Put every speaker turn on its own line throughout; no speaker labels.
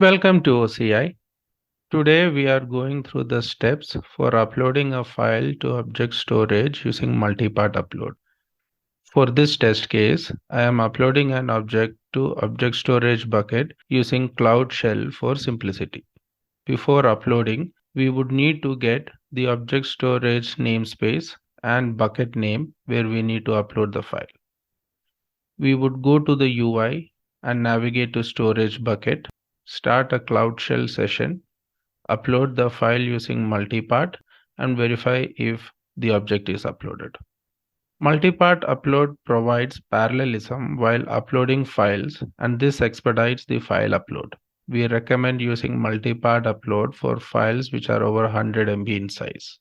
Welcome to OCI. Today we are going through the steps for uploading a file to object storage using multipart upload. For this test case, I am uploading an object to object storage bucket using Cloud Shell for simplicity. Before uploading, we would need to get the object storage namespace and bucket name where we need to upload the file. We would go to the UI and navigate to storage bucket, start a Cloud Shell session, upload the file using multipart, and verify if the object is uploaded. Multipart upload provides parallelism while uploading files, and this expedites the file upload. We recommend using multipart upload for files which are over 100 MB in size.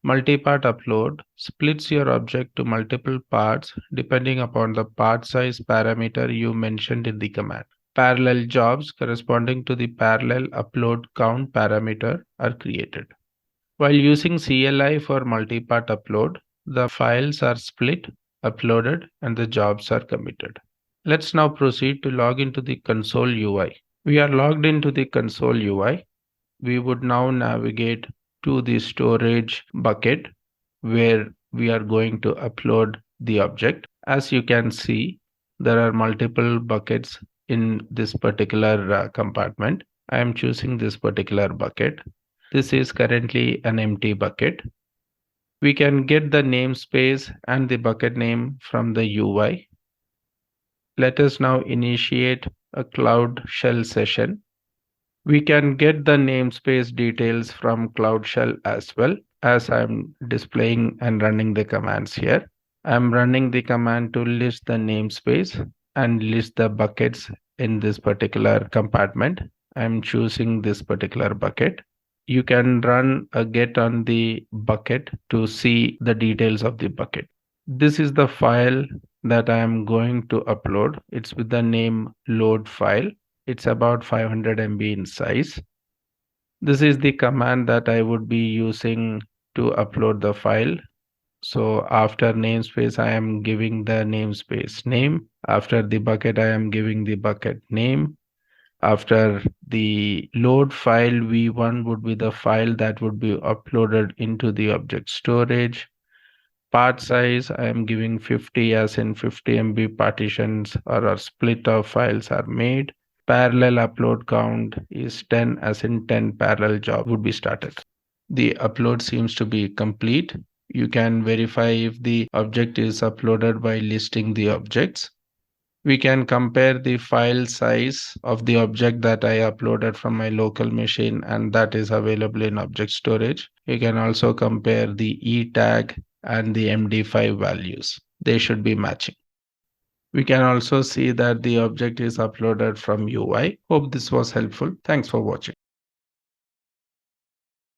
Multipart upload splits your object to multiple parts depending upon the part size parameter you mentioned in the command. Parallel jobs corresponding to the parallel upload count parameter are created. While using CLI for multipart upload, the files are split, uploaded, and the jobs are committed. Let's now proceed to log into the console UI. We are logged into the console UI. We would now navigate to the storage bucket where we are going to upload the object. As you can see, there are multiple buckets in this particular compartment. I am choosing this particular bucket. This is currently an empty bucket. We can get the namespace and the bucket name from the UI. Let us now initiate a Cloud Shell session. We can get the namespace details from Cloud Shell as well, as I'm displaying and running the commands here. I'm running the command to list the namespace and list the buckets in this particular compartment. I'm choosing this particular bucket. You can run a get on the bucket to see the details of the bucket. This is the file that I am going to upload. It's with the name load file. It's about 500 MB in size. This is the command that I would be using to upload the file. So after namespace, I am giving the namespace name. After the bucket, I am giving the bucket name. After the load file, v1 would be the file that would be uploaded into the object storage. Part size, I am giving 50 as in 50 MB partitions or a split of files are made. Parallel upload count is 10 as in 10 parallel jobs would be started. The upload seems to be complete. You can verify if the object is uploaded by listing the objects. We can compare the file size of the object that I uploaded from my local machine and that is available in object storage. You can also compare the E tag and the MD5 values. They should be matching. We can also see that the object is uploaded from UI. Hope this was helpful. Thanks for watching.